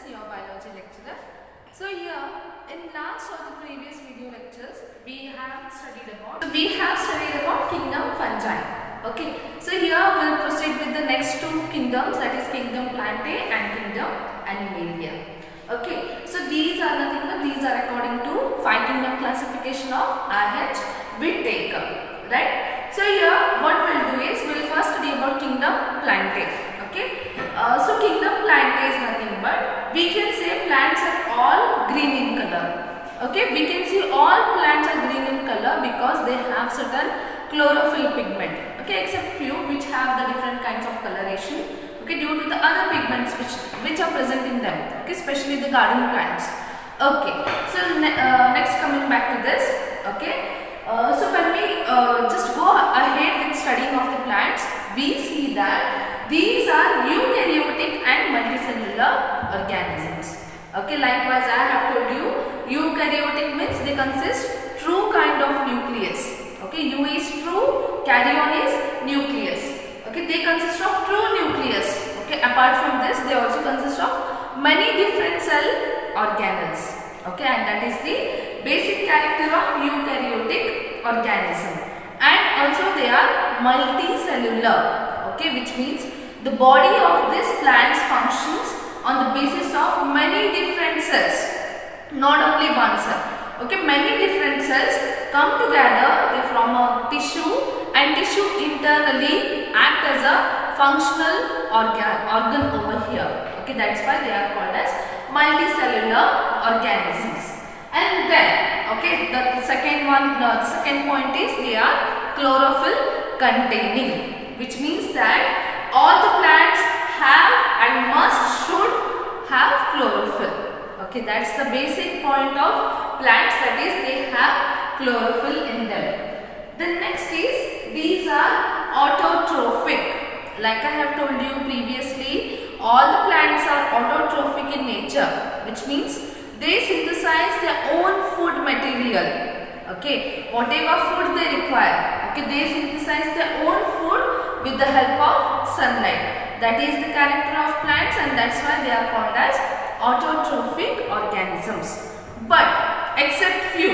your biology lecturer. So here in last of the previous video lectures we have studied about kingdom fungi. Okay, so here we'll proceed with the next two kingdoms, that is kingdom Plantae and kingdom Animalia. Okay, so these are nothing but these are according to 5 kingdom classification of RH Whittaker, right? So here what we'll do is we'll first study about kingdom Plantae. Okay, so kingdom Plantae is nothing but we can say plants are all green in color. Okay, we can see all plants are green in color because they have certain chlorophyll pigment. Okay, except few which have the different kinds of coloration. Okay, due to the other pigments which are present in them. Okay, especially the garden plants. Okay, so next coming back to this. Okay, so when we just go ahead with studying of the plants, we see that these are eukaryotic and multicellular organisms. Okay, likewise I have told you eukaryotic means they consist true kind of nucleus. Okay, U is true, karyon is nucleus. Okay, they consist of true nucleus. Okay, apart from this they also consist of many different cell organelles. Okay, and that is the basic character of eukaryotic organism. And also they are multicellular. Okay, which means the body of this plants functions on the basis of many different cells, not only one cell. Okay, many different cells come together, they form a tissue, and tissue internally act as a functional organ over here. Okay, that's why they are called as multicellular organisms. And then, okay, the second point is they are chlorophyll containing, which means that all the plants have and should have chlorophyll. Okay, that's the basic point of plants, that is they have chlorophyll in them. The next is these are autotrophic. Like I have told you previously, all the plants are autotrophic in nature, which means they synthesize their own food material. Okay, whatever food they require, okay, they synthesize their own food with the help of sunlight. That is the character of plants, and that's why they are called as autotrophic organisms. But except few,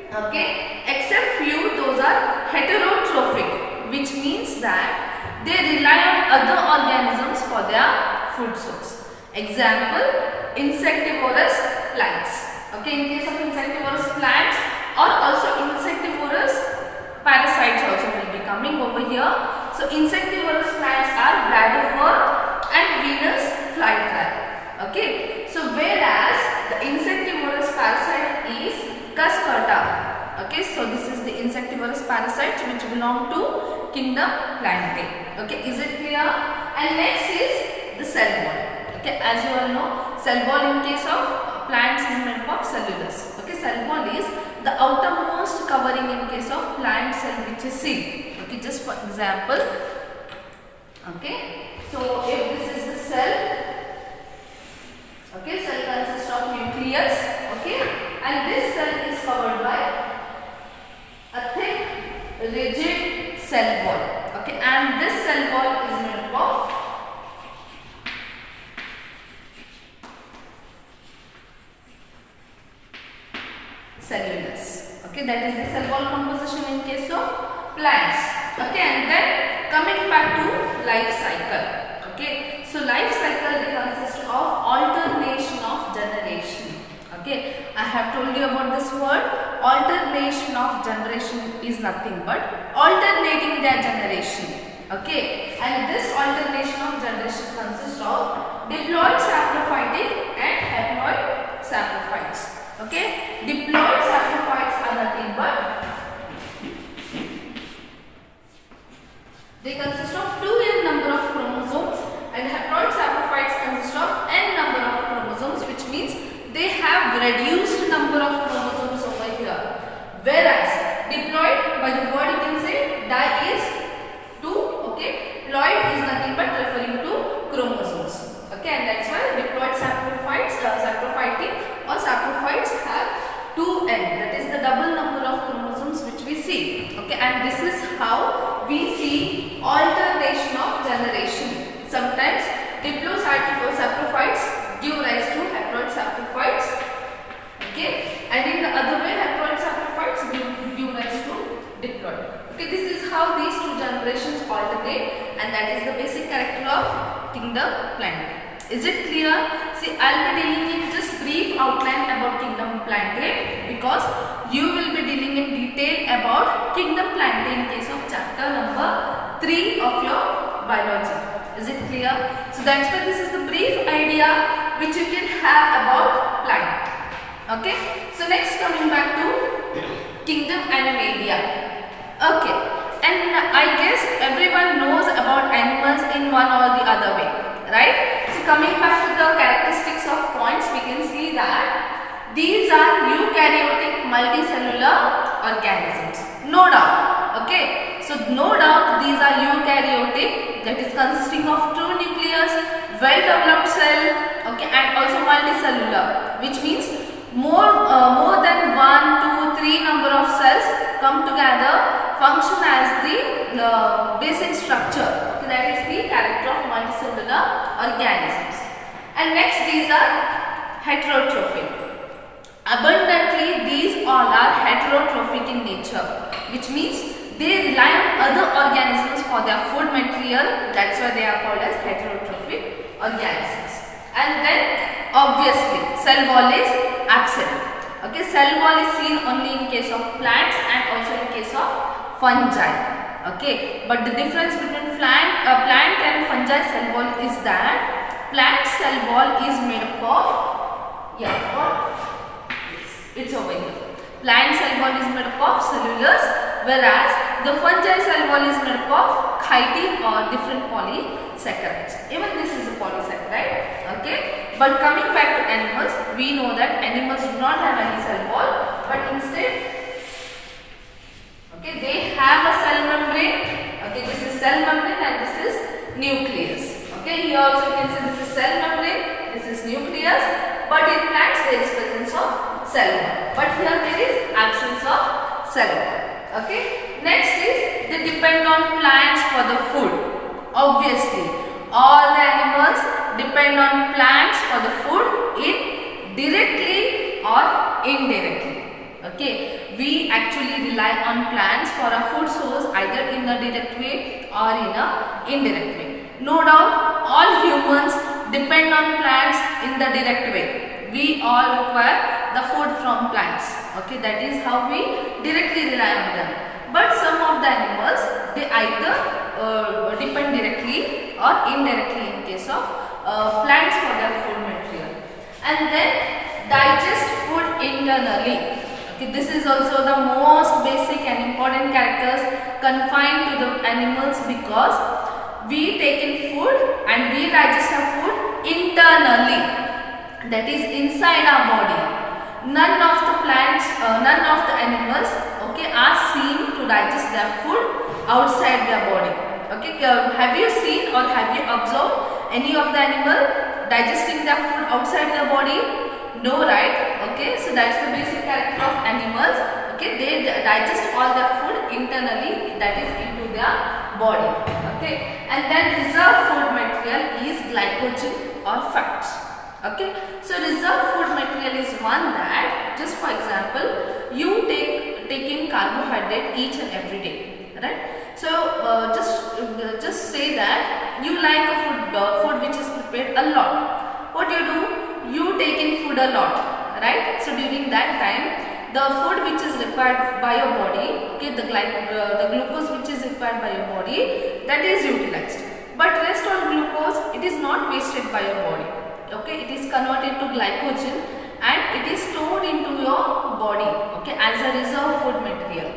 okay, except few, those are heterotrophic, which means that they rely on other organisms for their food source. Example, insectivorous plants. Okay, in case of insectivorous plants or also insectivorous parasites also will be coming over here. So insectivorous plants are bladderwort and Venus flytrap. Okay, so whereas the insectivorous parasite is Cuscuta. Okay, so this is the insectivorous parasite which belong to kingdom Plantae. Okay, is it clear? And next is the cell wall. Okay, as you all know, cell wall in case of plants is made up of cellulose. Okay, cell wall is the outermost covering in case of plant cell which is seed. Okay, just for example. Okay, so if this is the cell, okay, cell consists of nucleus. Okay, and this cell is covered by a thick, rigid cell wall. Okay, and this cell wall is made up of cellulose. Okay, that is the cell wall composition in case of plants. Okay, and then coming back to life cycle. Okay, so life cycle consists of alternation of generation. Okay, I have told you about this word. Alternation of generation is nothing but alternating their generation. Okay, and this alternation of generation consists of diploid saprophytic and haploid saprophytes. Okay, diploid saprophytes are nothing but they consist of 2n number of chromosomes, and haploid saprophytes consist of n number of chromosomes, which means they have reduced number of chromosomes over here. Whereas diploid, by the word you can say di is 2. Okay, ploid is nothing but referring to chromosomes. Okay, and that's why diploid saprophytes, saprophytic or saprophytes have 2n, that is the double number of chromosomes which we see. Okay, and this is how we see alternation of generation. Sometimes diplosaprophytes give rise Is it clear? See, I'll be dealing in just brief outline about kingdom Plantae because you will be dealing in detail about kingdom Plantae in case of chapter number 3 of your biology. Is it clear? So that's why this is the brief idea which you can have about plant. Okay. So next, coming back to kingdom Animalia. Okay. And I guess everyone knows about animals in one or the other way, right? So coming back to the characteristics of points, we can see that these are eukaryotic multicellular organisms. No doubt. Okay. So no doubt these are eukaryotic, that is consisting of true nucleus, well developed cell, okay, and also multicellular, which means more than 1, 2, 3 number of cells come together, function as the basic structure. Okay, that is the character of multicellular organisms. And next, these are heterotrophic. Abundantly, these all are heterotrophic in nature, which means they rely on other organisms for their food material. That's why they are called as heterotrophic organisms. And then obviously cell wall is absent. Okay, cell wall is seen only in case of plants and also in case of fungi. Okay, but the difference between plant and fungi cell wall is that plant cell wall is made up of it's over here. Plant cell wall is made up of cellulose, whereas the fungi cell wall is made up of chitin or different polysaccharides. Even this is a polysaccharide. Okay, but coming back to animals, we know that animals do not have any cell wall, but instead, okay, they have a cell membrane. Okay, this is cell membrane and this is nucleus. Okay, here also you can see this is cell membrane, this is nucleus, but in plants there is presence of cell wall, but here there is absence of cell wall. Okay, next is they depend on plants for the food. Obviously, all the animals depend on plants for the food in directly or indirectly. Okay, we actually rely on plants for our food source either in a direct way or in a indirect way. No doubt, all humans depend on plants in the direct way. We all require the food from plants. Okay, that is how we directly rely on them. But some of the animals, they either depend directly or indirectly in case of plants for their food material. And then digest food internally. Okay, this is also the most basic and important characters confined to the animals because we take in food and we digest our food internally, that is inside our body. None of the plants, none of the animals, okay, are seen to digest their food outside their body. Okay, have you seen or have you observed any of the animal digesting their food outside their body? No, right? Okay, so that's the basic character of animals. Okay, they digest all their food internally, that is into their body. Okay, and then reserve food material is glycogen or fats. Okay, so reserve food material is one that, just for example, you take in carbohydrate each and every day, right? So just say that you like a food which is prepared a lot. What do? You take in food a lot, right? So during that time, the food which is required by your body, okay, the glucose which is required by your body, that is utilized. But rest all glucose, it is not wasted by your body. Okay, it is converted to glycogen and it is stored into your body, okay, as a reserve food material.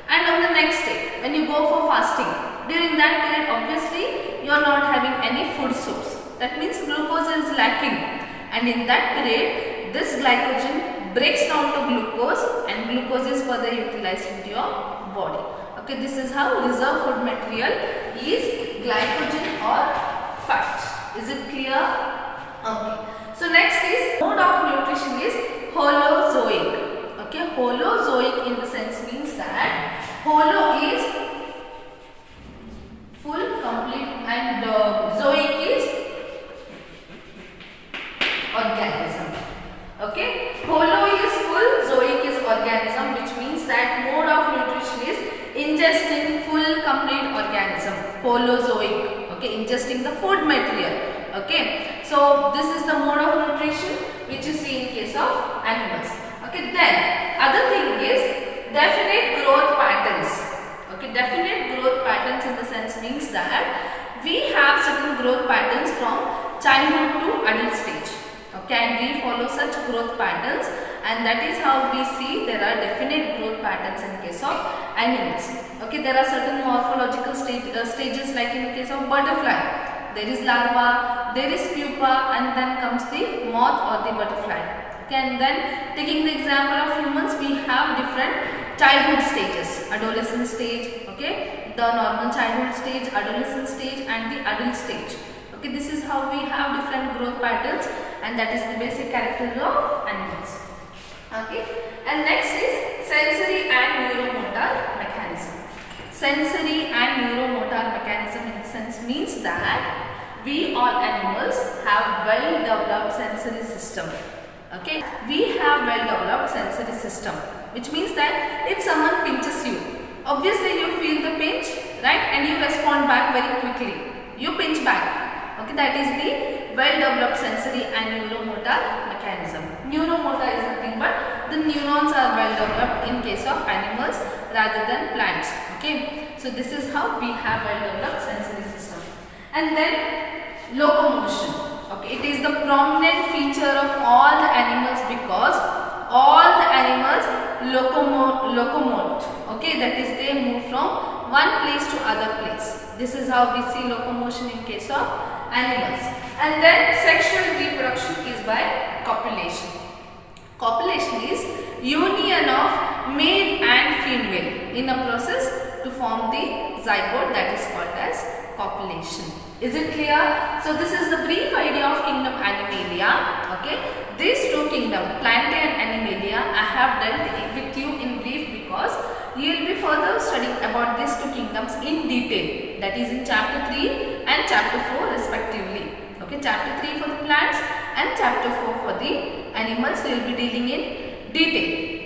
And on the next day, when you go for fasting, during that period, obviously, you are not having any food source. That means glucose is lacking. And in that period, this glycogen breaks down to glucose and glucose is further utilized into your body. Okay, this is how reserve food material is glycogen or fat. Is it clear? Okay. So next is mode of nutrition is holozoic. Okay, holozoic in the sense means that holo is full, complete, and zoic is organism. Okay, holo is full, zoic is organism, which means that mode of nutrition is ingesting full, complete organism. Holozoic. Okay, ingesting the food material. Okay, so So this is the mode of nutrition which you see in case of animals. Okay, then other thing is definite growth patterns. Okay, definite growth patterns in the sense means that we have certain growth patterns from childhood to adult stage. Okay, and we follow such growth patterns, and that is how we see there are definite growth patterns in case of animals. Okay, there are certain morphological stages like in case of butterfly. There is larva, there is pupa, and then comes the moth or the butterfly. Okay, and then taking the example of humans, we have different childhood stages, adolescent stage, okay, the normal childhood stage, adolescent stage, and the adult stage. Okay, this is how we have different growth patterns, and that is the basic characters of animals. Okay, and next is sensory and neuromotor mechanism. Sensory and neuromotor mechanism in the sense means that we all animals have well developed sensory system. Okay, we have well developed sensory system, which means that if someone pinches you, obviously you feel the pinch, right, and you respond back very quickly. You pinch back. Okay, that is the well developed sensory and neuromotor mechanism. Neuromotor is nothing but the neurons are well developed in case of animals rather than plants. Okay, so this is how we have well developed sensory system. And then locomotion. Okay, it is the prominent feature of all the animals because all the animals locomote. Okay, that is they move from one place to other place. This is how we see locomotion in case of animals. And then sexual reproduction is by copulation. Copulation is union of male and female in a process to form the zygote, that is called as copulation. Is it clear? So this is the brief idea of kingdom Animalia. Okay, these two kingdom, Plantae and Animalia, I have dealt with you in brief because you will be further studying about these two kingdoms in detail. That is in chapter 3 and chapter 4 respectively. Okay, chapter 3 for the plants and chapter 4 for the animals we will be dealing in detail.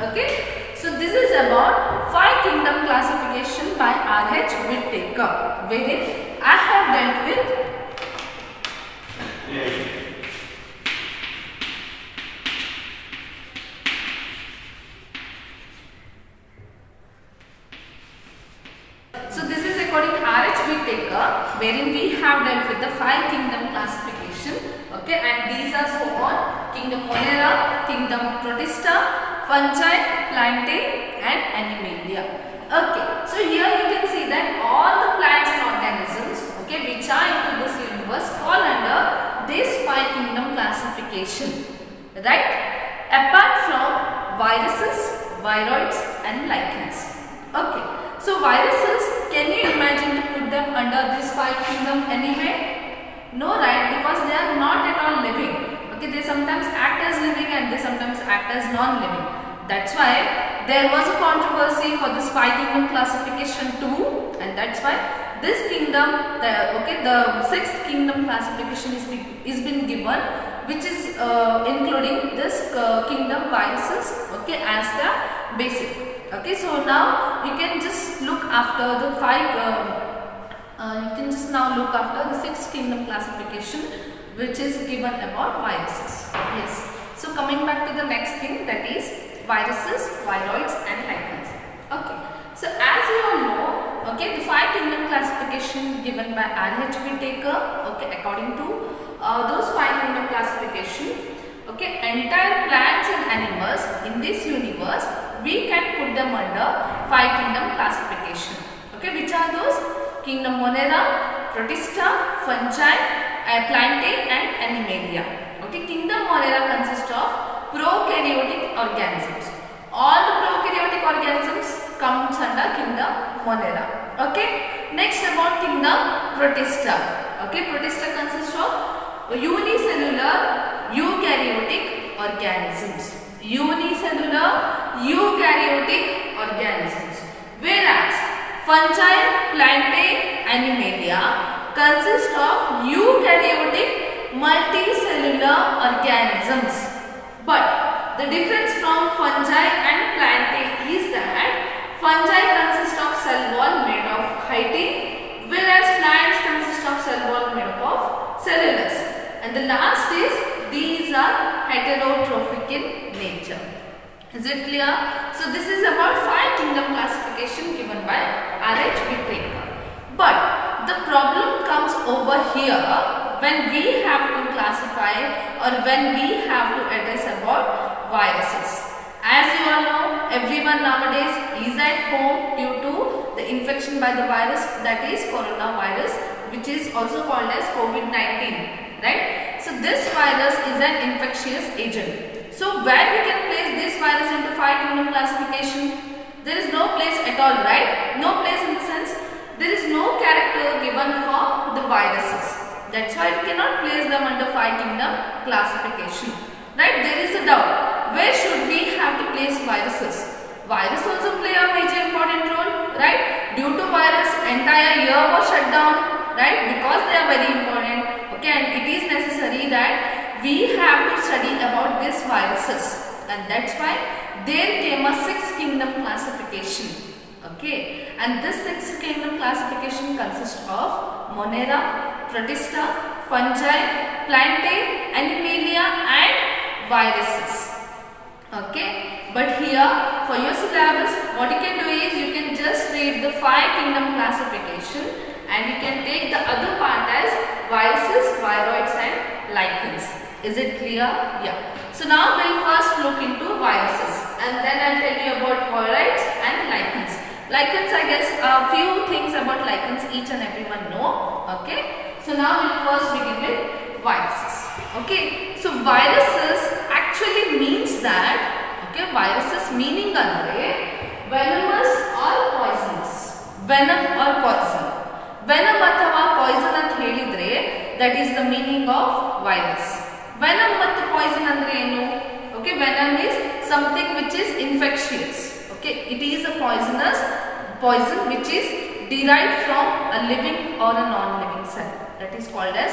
Okay, so this is about 5 kingdom classification by R.H. Whittaker, wherein I have dealt with wherein we have dealt with the 5 kingdom classification. Okay, and these are so on: kingdom Monera, kingdom Protista, fungi, Plantae, and Animalia. Okay, so here you can see that all the plants and organisms, okay, which are into this universe fall under this 5 kingdom classification, right? Apart from viruses, viroids, and lichens. Okay, so viruses, can you imagine to put them under this 5 kingdom anyway? No, right? Because they are not at all living. Okay, they sometimes act as living and they sometimes act as non-living. That's why there was a controversy for this 5 kingdom classification too, and that's why this kingdom, the 6th kingdom classification is been given, which is including this kingdom viruses, okay, as the basic. Okay, so now you can just look after the 6th kingdom classification, which is given about viruses. Yes. So coming back to the next thing, that is viruses, viroids, and lichens. Okay. So as you all know, okay, the 5 kingdom classification given by R.H. Whittaker. Okay, according to those 5 kingdom classification, okay, entire plants and animals in this universe, we can put them under 5 kingdom classification. Okay, which are those? Kingdom Monera, Protista, fungi, Plantae, and Animalia. Okay, kingdom Monera consists of prokaryotic organisms. All the prokaryotic organisms comes under kingdom Monera. Okay, next about kingdom Protista. Okay, Protista consists of unicellular eukaryotic organisms. Unicellular eukaryotic organisms. Whereas fungi, Plantae, Animalia consist of eukaryotic multicellular organisms. But the difference from fungi and Plantae is that fungi consist of cell wall made of chitin, whereas plants consist of cell wall made up of cellulose. And the last is these are heterotrophic in nature. Is it clear? So this is about 5 kingdom classification given by R.H. Whittaker. But the problem comes over here when we have to classify or when we have to address about viruses. As you all know, everyone nowadays is at home due to the infection by the virus, that is coronavirus, which is also called as COVID-19, right? So this virus is an infectious agent. So where we can place this virus into 5 kingdom classification? There is no place at all, right? No place in the sense there is no character given for the viruses. That's why we cannot place them under 5 kingdom classification, right? There is a doubt. Where should we have to place viruses? Virus also play a major important role, right? Due to virus, entire year was shut down, right? Because they are very important. Okay, and it is necessary that we have to study about these viruses, and that's why there came a 6 kingdom classification. Okay, and this 6 kingdom classification consists of Monera, Protista, fungi, plantae, animalia, and viruses. Okay, but here for your syllabus, what you can do is you can just read the 5 kingdom classification and you can take the other part as viruses, viroids, and lichens. Is it clear? Yeah. So now we'll first look into viruses and then I'll tell you about viroids and lichens. Lichens, I guess a few things about lichens each and everyone know. Okay. So now we'll first begin with viruses. Okay. So viruses actually means that, okay, viruses meaning andre venomous or poisonous. Venom or poison. Venom athava poison ant helidre, that is the meaning of virus. Venom ಮತ್ತು poison ಅಂದ್ರೆ ಏನು? Okay, venom is something which is infectious. Okay, it is a poison which is derived from a living or a non-living cell. That is called as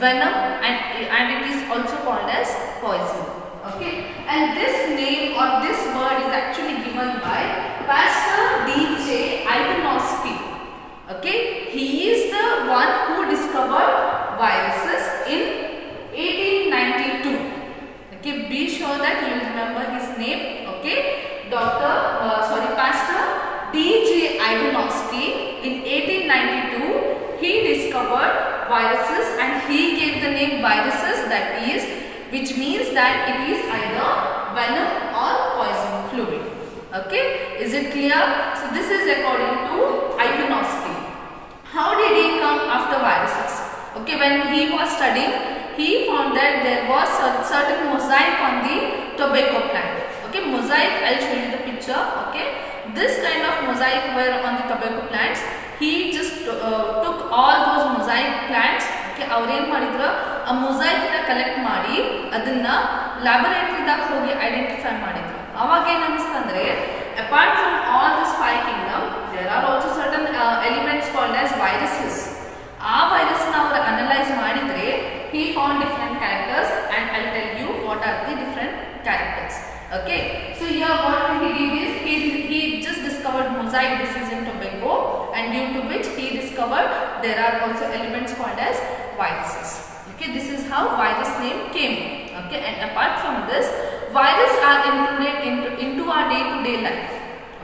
venom, and it is also called as poison. Okay, and this name or this word is actually given by Pastor D.J. Ivanovsky. Okay, he is the one who discovered viruses in 1892. Okay, be sure that you will remember his name. Okay, Pastor D.J. Ivanovsky in 1892 he discovered viruses and he gave the name viruses, that is, which means that it is either venom or poison fluid. Okay, is it clear? So this is according to Ivanovsky. How did he come after viruses? Okay, when he was studying, he found that there was certain mosaic on the tobacco plant. Okay, mosaic, I'll show you the picture. Okay, this kind of mosaic were on the tobacco plants. He just took all those mosaic plants. Okay, ಅವ್ರು ಏನು ಮಾಡಿದ್ರು, ಆ ಮೊಸೈಕ್ನ collect ಮಾಡಿ ಅದನ್ನ ಲ್ಯಾಬೊರೇಟರಿದಾಗ ಹೋಗಿ identify ಮಾಡಿದ್ರು. ಅವಾಗ ಏನು ಅನಿಸ್ತಂದ್ರೆ, apart from all this 5 kingdom there are also certain elements called as viruses. ಆ ವೈರಸ್ನ ಅವರು ಅನಲೈಸ್ ಮಾಡಿದ್ರೆ he found different characters and I'll tell you what are the different characters. Okay, so here what he did is he just discovered mosaic disease in tobacco, and due to which he discovered there are also elements called as viruses. Okay, this is how virus name came. Okay, and apart from this, viruses are included into our day-to-day life.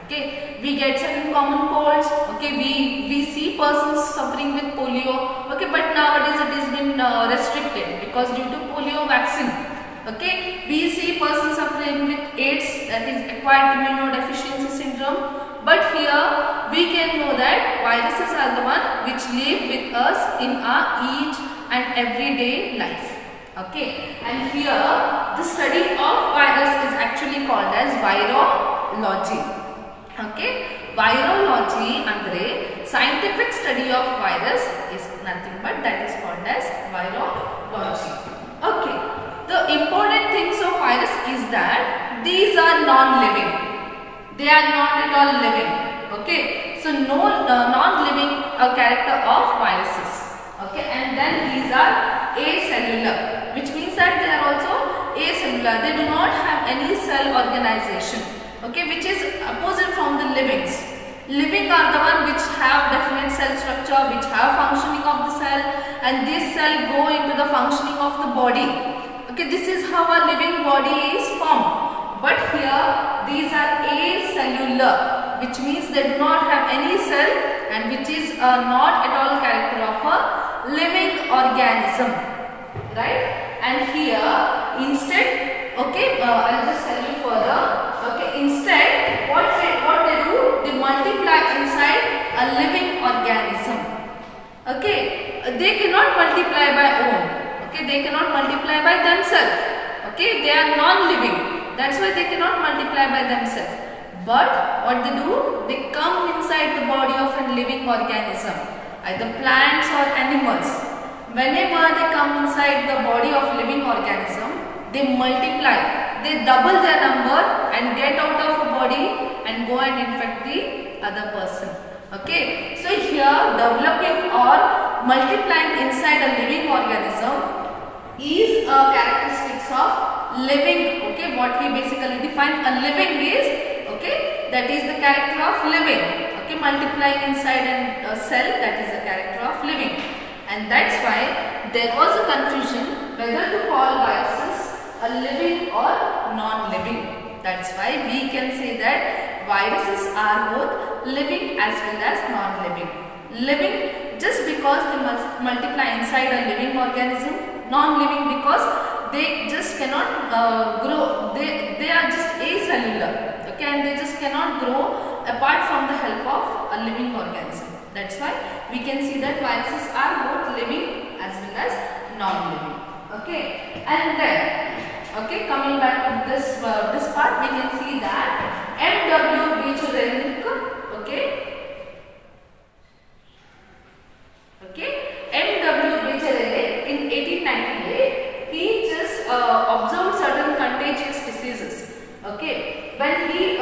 Okay, we get certain common colds. Okay, we see persons suffering with polio. Okay, but nowadays it has been restricted because due to polio vaccine. Okay, we see persons suffering with AIDS, that is acquired immunodeficiency syndrome. But here we can know that viruses are the one which live with us in our each and everyday life. Okay, and here the study of virus is actually called as virology. Okay, virology andre scientific study of virus is nothing but that is called as virology. Okay, the important things of virus is that these are non-living. They are not at all living. Okay, so no non-living character of viruses. Okay, and then these are acellular, which means that they are also acellular. They do not have any cell organization. Okay, which is opposite from the livings. Living are the one which have definite cell structure, which have functioning of the cell, and this cell go into the functioning of the body. Okay, this is how a living body is formed. But here these are acellular, which means they do not have any cell and which is not at all character of a living organism, right? And here instead, okay, I'll just tell you further. Okay, instead what they do, they multiply inside a living organism. Okay, they cannot multiply by own. Okay, they cannot multiply by themselves. Okay, they are non-living. That's why they cannot multiply by themselves. But what they do, they come inside the body of a living organism, either plants or animals. Whenever they come inside the body of living organism, they multiply, they double their number and get out of a body and go and infect the other person. Okay, so here developing or multiplying inside a living organism is a characteristics of living. Okay, what we basically define a living is, okay, that is the character of living. Okay, multiplying inside a cell, that is the character of living. And that's why there was a confusion whether to call viruses a living or non-living. That's why we can say that viruses are both living as well as non-living. Living just because they must multiply inside a living organism, non-living because they just cannot grow, they are just acellular, okay, and they just cannot grow apart from the help of a living organism. That's why we can see that viruses are both living as well as non-living. Okay, and then, okay, coming back to this this part, we can see that M.W. Beecher-Rennick, M.W. Beecher-Rennick in 1898, he just observed certain contagious diseases. Okay, when he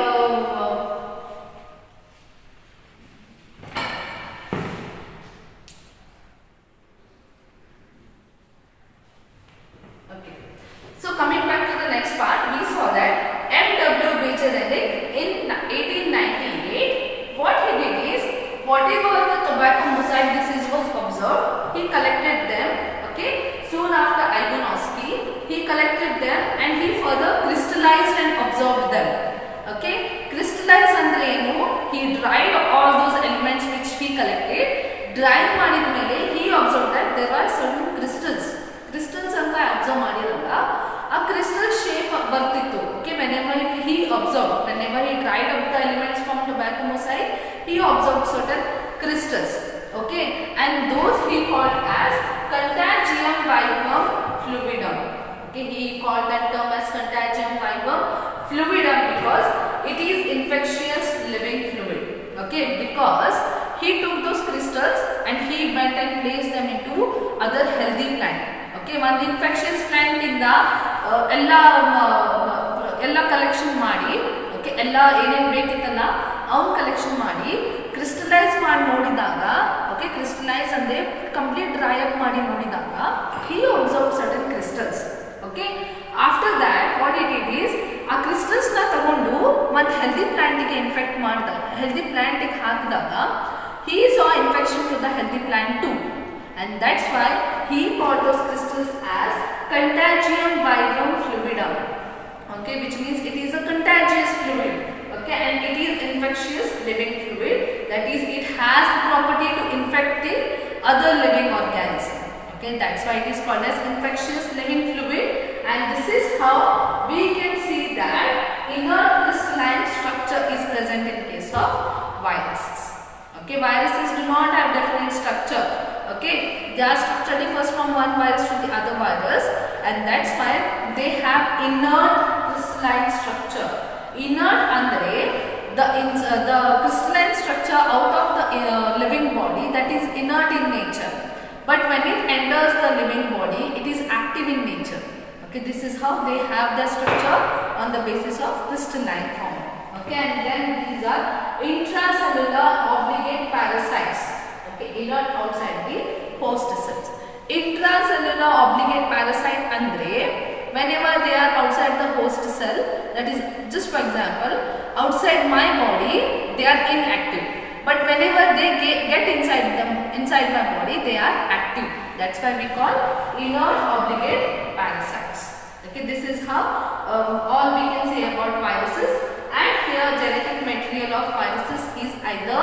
so coming back to the next part, we saw that M.W. Beecher-Rennick in 1898, what he did is, whatever the tobacco mosaic disease was observed, he collected them. Okay, soon after Ivanovsky, he collected them and he further crystallized and observed them. Okay, crystallized andre enu, he dried all those elements which he collected. Drying ಮಾಡಿದ ಮೇಲೆ he observed that there are certain crystals ಅಂತ observe ಮಾಡಿರಲ್ಲ, ಆ crystal shape ಬರ್ತಿತ್ತು. Okay, whenever he observed, whenever he dried up the elements from tobacco mosaic, he observed certain crystals. Okay, and those he called as contagium vivum fluidum. Okay, he called that term as contagium vivum fluidum because it is infectious living fluid. Okay, because he took those crystals and he went and placed them into other healthy plant. Okay, ಒಂದು infectious plant ಇಂದ ಎಲ್ಲ collection ಮಾಡಿ, okay, ಎಲ್ಲ ಏನೇನು ಬೇಕಿತ್ತಲ್ಲ ಅವ್ನು collection ಮಾಡಿ crystallise ಮಾಡಿ ನೋಡಿದಾಗ, ಓಕೆ, ಕ್ರಿಸ್ಟಲೈಸ್ ಅಂದರೆ ಕಂಪ್ಲೀಟ್ ಡ್ರೈ ಅಪ್ ಮಾಡಿ ನೋಡಿದಾಗ he observed certain crystals. Okay, after that what it is, ಆ ಕ್ರಿಸ್ಟಲ್ಸ್ನ ತಗೊಂಡು ಮತ್ತು ಹೆಲ್ದಿ ಪ್ಲಾಂಟಿಗೆ ಇನ್ಫೆಕ್ಟ್ ಮಾಡಿದಾಗ, ಹೆಲ್ದಿ ಪ್ಲಾಂಟಿಗೆ ಹಾಕಿದಾಗ he saw infection to the healthy plant too. And that's why he called those crystals as contagium vivum fluidum. Okay, which means it is a contagious fluid. Okay, and it is infectious living fluid. That is, it has the property to infect the other living organism. Okay, that's why it is called as infectious living fluid. And this is how we can see that inert crystalline structure is present in case of viruses. Okay, viruses do not have different structure. Okay, their structure differs from one virus to the other virus, and that's why they have inert crystalline structure. Inert andre the crystalline structure out of the living body, that is inert in nature, but when it enters the living body, it is active in nature. Okay, this is how they have their structure on the basis of crystalline form. Okay, and then these are intracellular obligate parasites. Okay, inert outside the host cells. Intracellular obligate parasite andre whenever they are outside the host cell, that is, just for example, outside my body they are inactive, but whenever they get inside my body they are active. That's why we call inert obligate parasites. Okay, this is how all we can say about viruses. And here genetic material of viruses is either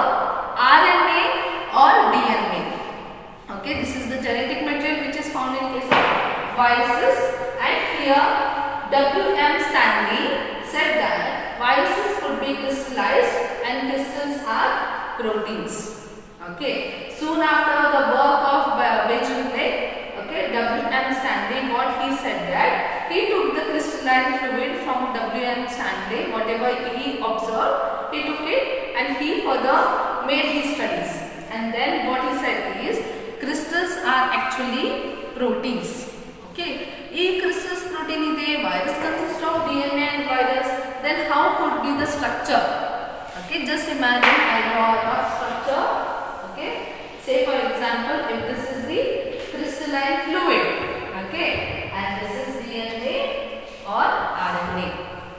RNA or DNA. Okay, this is the genetic material which is found in case of viruses. And here W.M. Stanley said that viruses could be crystallized and crystals are proteins. Okay, soon after the work of Bechamel, okay, W.M. Stanley, what he said that he took the crystalline fluid from W.M. Stanley, whatever he observed, he took it and he further made his studies. And then what he said is crystals are actually proteins. Okay, if crystals protein is virus consists of DNA and virus, then how could be the structure? Okay, just imagine I draw a structure. Okay, say for example, if this is the crystalline fluid, okay, and this is DNA or RNA,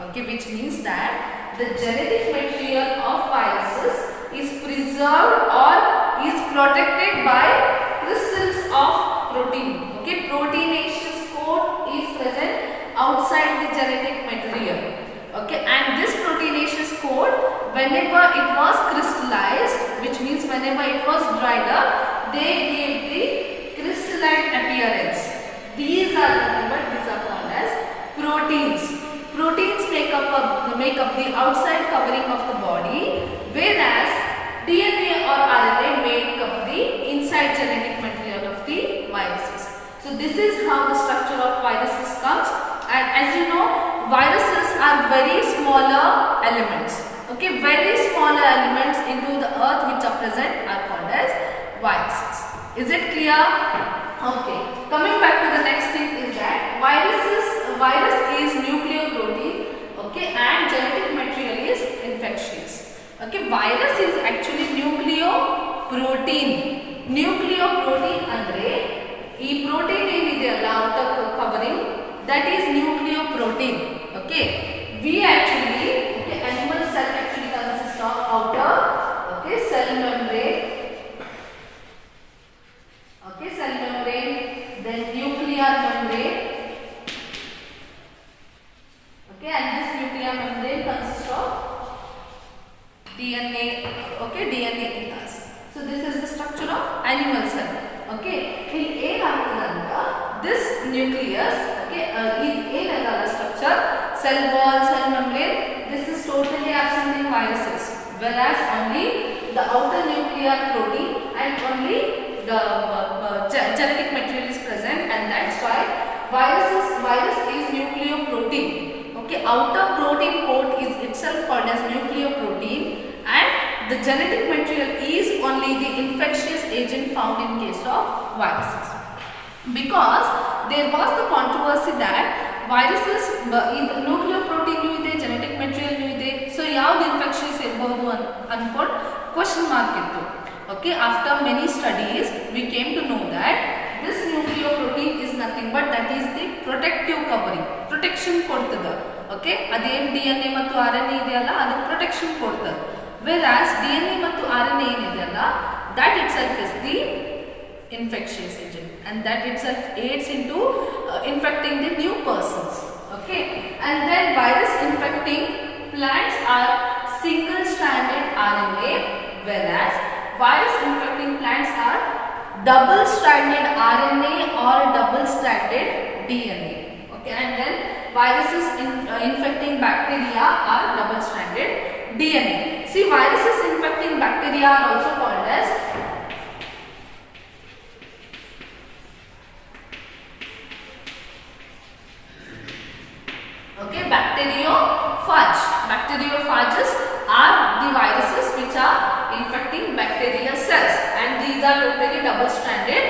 okay, which means that the genetic material of viruses is preserved or is protected by crystals of protein. Okay, proteinaceous coat is present outside the genetic material. Okay, and this proteinaceous coat, whenever it was crystallized, which means whenever it was dried up, they gave the crystalline appearance. These are called as proteins. Proteins make up the outside covering of the body, whereas DNA or RNA make up the inside genetic material of the viruses. So this is how the structure of viruses comes. And as you know, viruses are very smaller elements. Okay, very smaller elements into the earth which are present are called as viruses. Is it clear? Okay. Coming back to the next thing is that virus is nucleoprotein. Okay, and genetic material is infectious. Okay, virus is actually nucleoprotein. Nucleoprotein andre ee protein ಏನಿದೆಯಲ್ಲ outer covering, that is nucleoprotein. Okay, we actually, okay, animal cell actually consists of outer, okay, cell membrane, okay, cell membrane, then nuclear membrane, okay, and this nuclear membrane consists of DNA, okay, DNA in us. So this is the structure of animal cell. Okay, in this nucleus, okay, in another structure, cell wall, cell membrane, this is totally absent in viruses, whereas only the outer nuclear protein and only the genetic material is present, and that's why virus is nucleoprotein. Okay, outer protein coat is itself called as nucleoprotein, and the genetic material is only the infectious agent found in case of viruses. Because there was the controversy that viruses nucleoprotein ಇದೆ, genetic material ಇದೆ, so ಯಾವುದು infectious ಇರಬಹುದು ಅನ್ಕೊಂಡು question mark ಇತ್ತು. Okay, after many studies we came to know that this nucleoprotein is nothing but that is the protective covering, protection ಕೊಡ್ತದೆ. Okay, ಅದೇನು DNA ಮತ್ತು RNA ಇದೆಯಲ್ಲ ಅದು protection ಕೊಡ್ತದೆ, whereas DNA ಮತ್ತು RNA ಏನಿದೆಯಲ್ಲ that itself is the infectious agent, and that itself aids into infecting the new persons. Okay, and then virus infecting plants are single stranded RNA, whereas virus infecting plants are double stranded RNA or double stranded DNA. Okay, and then viruses infecting bacteria are double stranded DNA. See, viruses infecting bacteria are also called as bacteriophage. Bacteriophages are the viruses which are infecting bacterial cells, and these are totally double stranded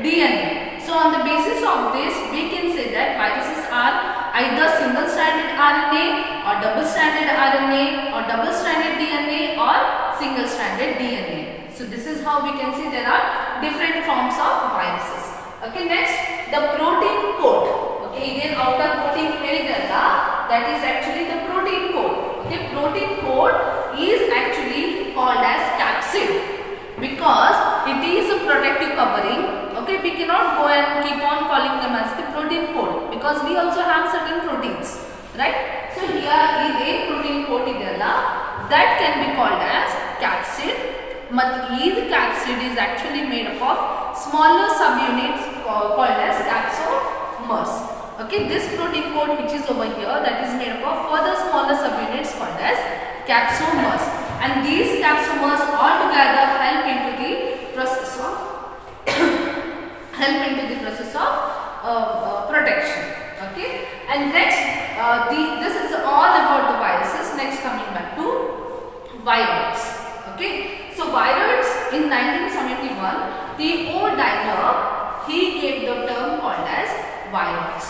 DNA. So on the basis of this we can say that viruses are either single stranded RNA or double stranded RNA or double stranded DNA or single stranded DNA. So this is how we can see there are different forms of viruses. Okay, next the protein coat. Okay, Indian outer coating ಹೇಳಿದಲ್ಲ, that is actually the protein coat. Okay, protein coat is actually called as capsid because it is a protective covering. Okay, Okay, we cannot go and keep on calling them as the protein code because we also have certain proteins, right? So here is a protein code that can be called as capsid. But this capsid is actually made up of smaller subunits called as capsomers. Okay, this protein code which is over here, that is made up of further smaller subunits called as capsomers, and these capsomers all together help into the process of protection. Okay, and next this is all about the viruses. Next, coming back to viroids. Okay, so viroids in 1971, Theo Diner, he gave the term called as viroids.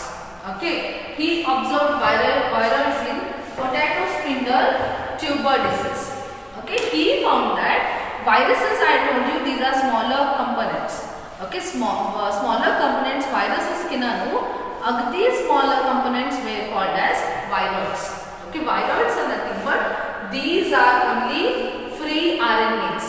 Okay, he observed viroids in potato spindle tuber disease. Okay, he found that viruses, I told you, these are smaller components. Okay, smaller components, viruses kinanu agdi smaller components were called as viroids. Okay, viroids are nothing but these are only free RNAs.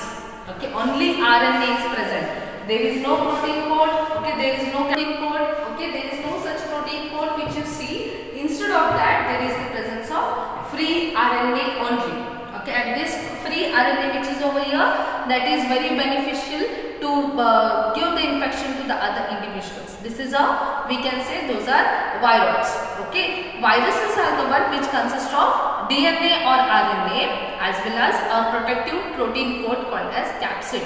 Okay, only RNA is present. There is no protein code. Okay, there is no protein code. Okay, there is no such protein code which you see. Instead of that, there is the presence of free RNA only. Okay, and this free RNA which is over here, that is very beneficial to give the infection to the other individuals. This is how we can say those are viroids. Okay, viruses are the one which consist of DNA or RNA as well as a protective protein code called as capsid.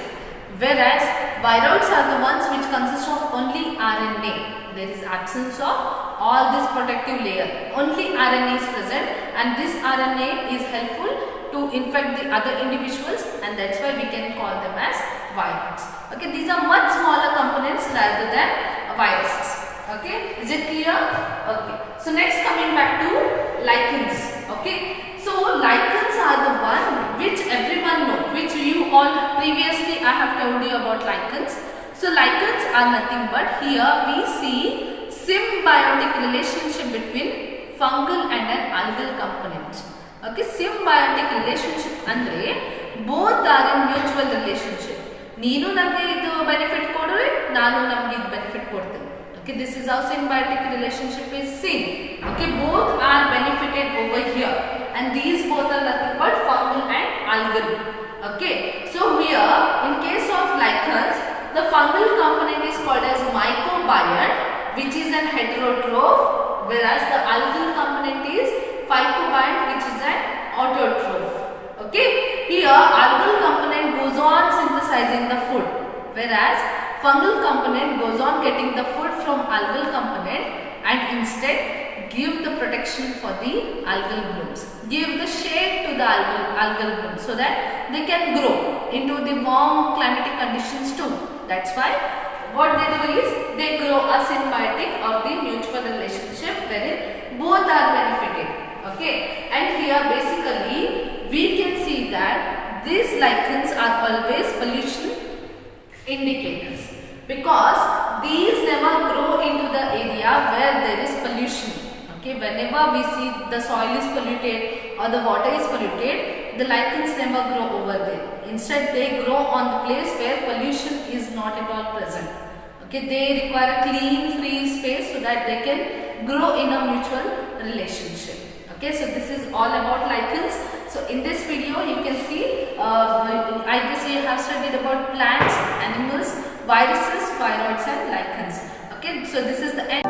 Whereas viroids are the ones which consist of only RNA. There is absence of all this protective layer. Only RNA is present, and this RNA is helpful to infect the other individuals, and that's why we can call them as viroids. Okay, these are much smaller components rather than viruses. Okay, is it clear? Okay, so next, coming back to lichens. Okay, so lichens are the one which everyone know, which you all previously I have told you about lichens. So lichens are nothing but here we see symbiotic relationship between fungal and an algal component. Okay, symbiotic relationship andre both are in mutual relationship. Neenu nange idu benefit kodre, nanu namge idu benefit kodtene. Okay, this is how symbiotic relationship is seen. Okay, both are benefited over here, and these both are nothing but fungal and algal. Okay, so here in case of lichens, the fungal component is called as mycobiont, which is an heterotroph, whereas the algal component is phycobiont, which is an autotroph. Okay, here algal component goes on synthesizing the food, whereas fungal component goes on getting the food from algal component and instead give the protection for the algal blooms, give the shade to the algal blooms so that they can grow into the warm climatic conditions too. That's why what they do is they grow a symbiotic or the mutual relationship wherein both are benefited. Okay, and here basically we can see that these lichens are always pollution indicators, because these never grow into the area where there is pollution. Okay, whenever we see the soil is polluted or the water is polluted, the lichens never grow over there. Instead, they grow on the place where pollution is not at all present. Okay, they require a clean, free space so that they can grow in a mutual relationship. Okay, so this is all about lichens. So in this video, you can see, I guess you have studied about plants, animals, viruses, viroids and lichens. Okay, so this is the end.